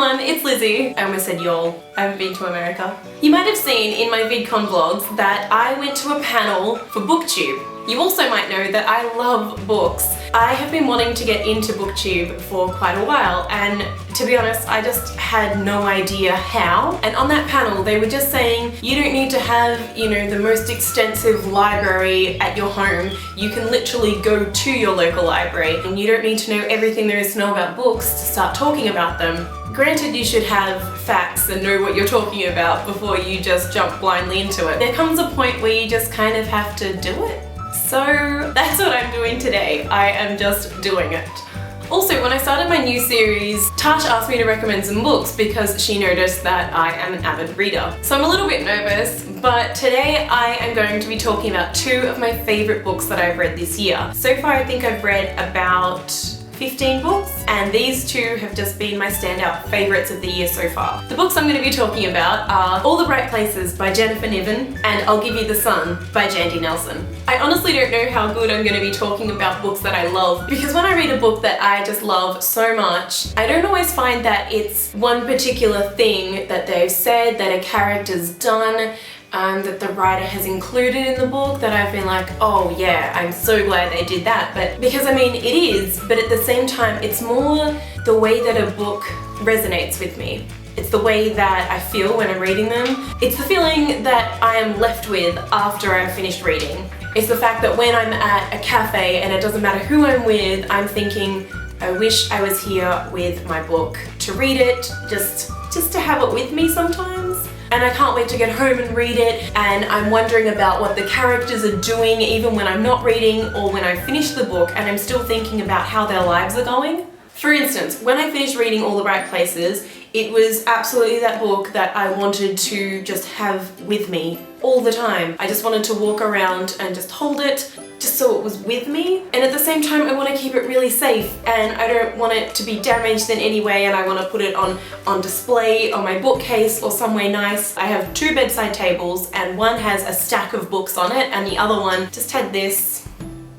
everyone, it's Lizzie. I almost said y'all. I haven't been to America. You might have seen in my VidCon vlogs that I went to a panel for BookTube. You also might know that I love books. I have been wanting to get into BookTube for quite a while, and to be honest, I just had no idea how. And on that panel, they were just saying, you don't need to have, the most extensive library at your home. You can literally go to your local library, and you don't need to know everything there is to know about books to start talking about them. Granted, you should have facts and know what you're talking about before you just jump blindly into it. There comes a point where you just kind of have to do it. So that's what I'm doing today. I am just doing it. Also, when I started my new series, Tash asked me to recommend some books because she noticed that I am an avid reader. So I'm a little bit nervous, but today I am going to be talking about two of my favorite books that I've read this year. So far, I think I've read about 15 books, and these two have just been my standout favorites of the year so far. The books I'm going to be talking about are All the Right Places by Jennifer Niven and I'll Give You the Sun by Jandy Nelson. I honestly don't know how good I'm going to be talking about books that I love, because when I read a book that I just love so much, I don't always find that it's one particular thing that they've said, that a character's done, that the writer has included in the book that I've been like, oh yeah, I'm so glad they did that. But because it is, but at the same time, it's more the way that a book resonates with me. It's the way that I feel when I'm reading them. It's the feeling that I am left with after I've finished reading. It's the fact that when I'm at a cafe and it doesn't matter who I'm with, I'm thinking, I wish I was here with my book to read it, just to have it with me sometimes. And I can't wait to get home and read it, and I'm wondering about what the characters are doing even when I'm not reading or when I finish the book and I'm still thinking about how their lives are going. For instance, when I finished reading All the Right Places, it was absolutely that book that I wanted to just have with me all the time. I just wanted to walk around and just hold it, just so it was with me. And at the same time, I want to keep it really safe, and I don't want it to be damaged in any way, and I want to put it on display on my bookcase or somewhere nice. I have two bedside tables, and one has a stack of books on it, and the other one just had this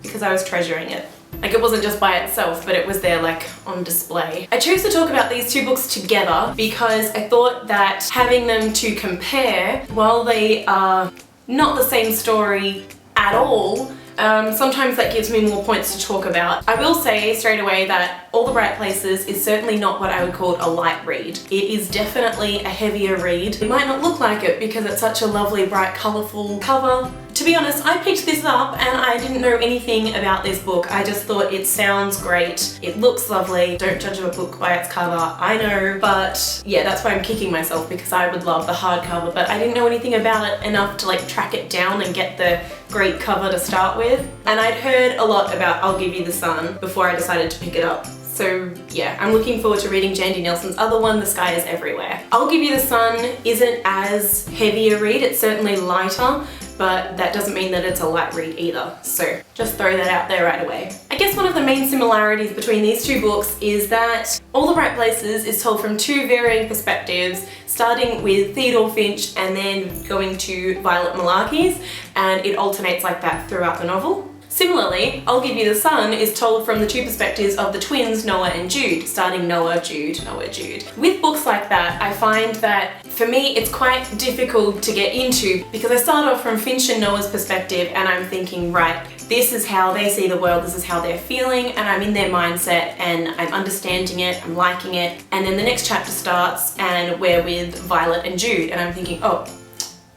because I was treasuring it. Like, it wasn't just by itself, but it was there like on display. I chose to talk about these two books together because I thought that having them to compare, while they are not the same story at all, sometimes that gives me more points to talk about. I will say straight away that All the Right Places is certainly not what I would call a light read. It is definitely a heavier read. It might not look like it because it's such a lovely, bright, colourful cover. To be honest, I picked this up and I didn't know anything about this book. I just thought it sounds great. It looks lovely. Don't judge a book by its cover, I know. But yeah, that's why I'm kicking myself, because I would love the hardcover, but I didn't know anything about it enough to like track it down and get the great cover to start with. And I'd heard a lot about I'll Give You the Sun before I decided to pick it up. So yeah, I'm looking forward to reading Jandy Nelson's other one, The Sky is Everywhere. I'll Give You the Sun isn't as heavy a read, it's certainly lighter, but that doesn't mean that it's a light read either. So just throw that out there right away. I guess one of the main similarities between these two books is that All the Right Places is told from two varying perspectives, starting with Theodore Finch and then going to Violet Malarkey's, and it alternates like that throughout the novel. Similarly, I'll Give You the Sun is told from the two perspectives of the twins Noah and Jude, starting Noah, Jude, Noah, Jude. With books like that, I find that for me it's quite difficult to get into because I start off from Finch and Noah's perspective and I'm thinking, right, this is how they see the world, this is how they're feeling, and I'm in their mindset and I'm understanding it, I'm liking it, and then the next chapter starts and we're with Violet and Jude and I'm thinking, oh,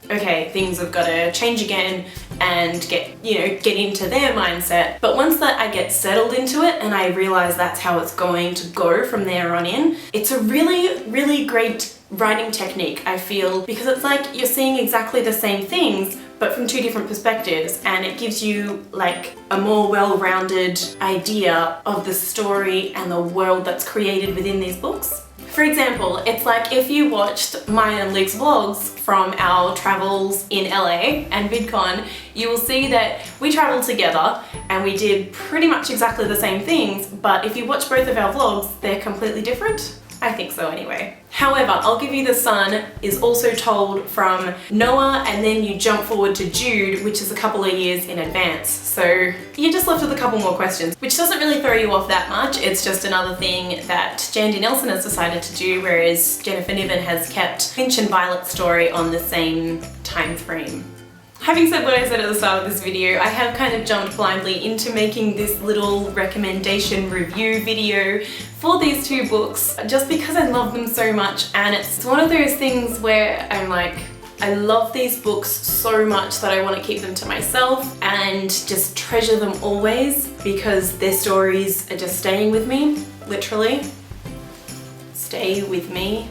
okay, things have got to change again and get into their mindset. But once that I get settled into it and I realize that's how it's going to go from there on in, it's a really, really great writing technique, I feel, because it's like you're seeing exactly the same things but from two different perspectives, and it gives you like a more well-rounded idea of the story and the world that's created within these books. For example, it's like if you watched mine and Luke's vlogs from our travels in LA and VidCon, you will see that we traveled together and we did pretty much exactly the same things, but if you watch both of our vlogs, they're completely different. I think so anyway. However, I'll Give You the Sun is also told from Noah, and then you jump forward to Jude, which is a couple of years in advance. So you're just left with a couple more questions, which doesn't really throw you off that much. It's just another thing that Jandy Nelson has decided to do, whereas Jennifer Niven has kept Finch and Violet's story on the same time frame. Having said what I said at the start of this video, I have kind of jumped blindly into making this little recommendation review video for these two books just because I love them so much, and it's one of those things where I'm like, I love these books so much that I want to keep them to myself and just treasure them always because their stories are just staying with me, literally. Stay with me.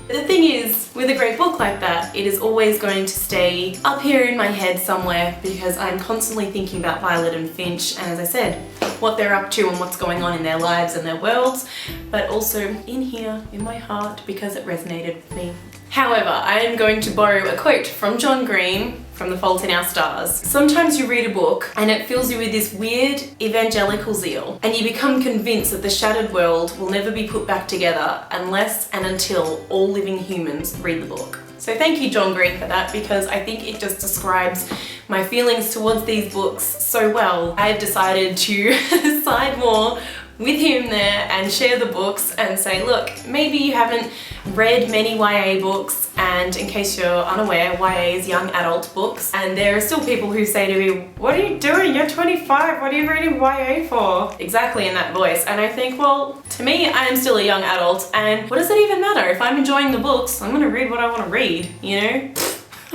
But the thing is, with a great book like that, it is always going to stay up here in my head somewhere because I'm constantly thinking about Violet and Finch, and as I said, what they're up to and what's going on in their lives and their worlds, but also in here, in my heart, because it resonated with me. However, I am going to borrow a quote from John Green from The Fault in Our Stars. Sometimes you read a book and it fills you with this weird evangelical zeal, and you become convinced that the shattered world will never be put back together unless and until all living humans read the book. So thank you, John Green, for that, because I think it just describes my feelings towards these books so well. I have decided to side more with him there and share the books and say, look, maybe you haven't read many YA books, and in case you're unaware, YA is young adult books, and there are still people who say to me, what are you doing? You're 25, what are you reading YA for? Exactly in that voice. And I think, well, to me, I am still a young adult, and what does it even matter? If I'm enjoying the books, I'm gonna read what I want to read, you know?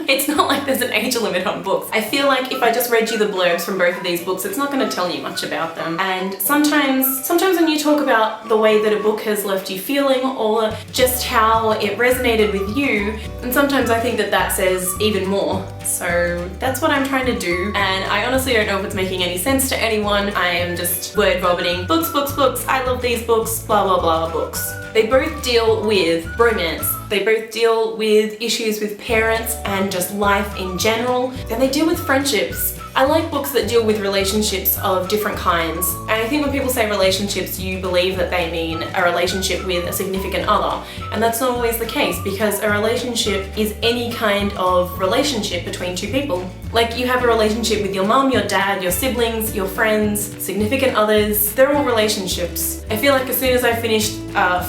It's not like there's an age limit on books. I feel like if I just read you the blurbs from both of these books, it's not going to tell you much about them. And sometimes when you talk about the way that a book has left you feeling, or just how it resonated with you, and sometimes I think that that says even more. So that's what I'm trying to do, and I honestly don't know if it's making any sense to anyone. I am just word vomiting. Books, books, books, I love these books, blah, blah, blah, books. They both deal with romance. They both deal with issues with parents and just life in general. And they deal with friendships. I like books that deal with relationships of different kinds. And I think when people say relationships, you believe that they mean a relationship with a significant other. And that's not always the case, because a relationship is any kind of relationship between two people. Like, you have a relationship with your mum, your dad, your siblings, your friends, significant others. They're all relationships. I feel like as soon as I finish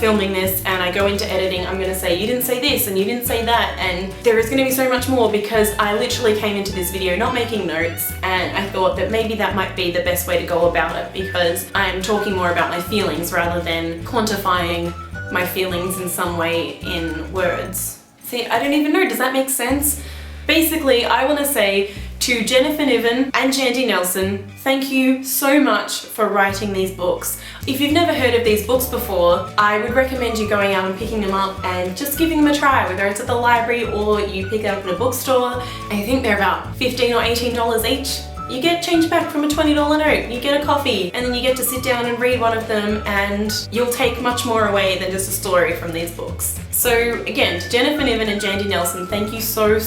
filming this and I go into editing, I'm gonna say, you didn't say this and you didn't say that, and there is gonna be so much more, because I literally came into this video not making notes, and I thought that maybe that might be the best way to go about it, because I'm talking more about my feelings rather than quantifying my feelings in some way in words. See, I don't even know, does that make sense? Basically, I want to say to Jennifer Niven and Jandy Nelson, thank you so much for writing these books. If you've never heard of these books before, I would recommend you going out and picking them up and just giving them a try, whether it's at the library or you pick it up at a bookstore. I think they're about $15 or $18 each. You get change back from a $20 note, you get a coffee, and then you get to sit down and read one of them, and you'll take much more away than just a story from these books. So again, to Jennifer Niven and Jandy Nelson, thank you so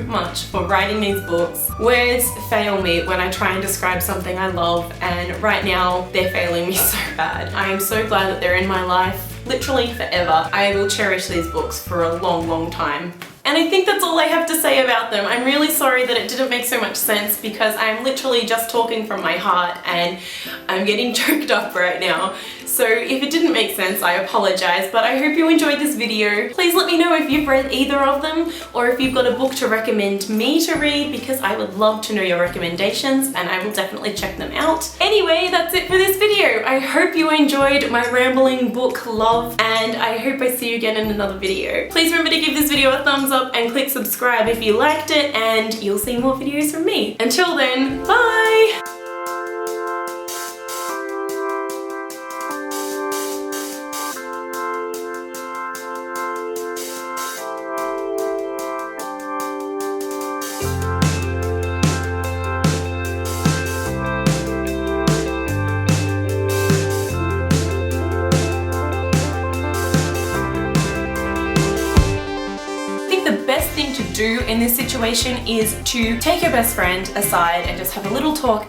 much for writing these books. Words fail me when I try and describe something I love, and right now they're failing me so bad. I am so glad that they're in my life, literally forever. I will cherish these books for a long, long time. And I think that's all I have to say about them. I'm really sorry that it didn't make so much sense, because I'm literally just talking from my heart and I'm getting choked up right now. So if it didn't make sense, I apologize, but I hope you enjoyed this video. Please let me know if you've read either of them, or if you've got a book to recommend me to read, because I would love to know your recommendations and I will definitely check them out. Anyway, that's it for this video. I hope you enjoyed my rambling book love, and I hope I see you again in another video. Please remember to give this video a thumbs up and click subscribe if you liked it, and you'll see more videos from me. Until then, bye! Do in this situation is to take your best friend aside and just have a little talk and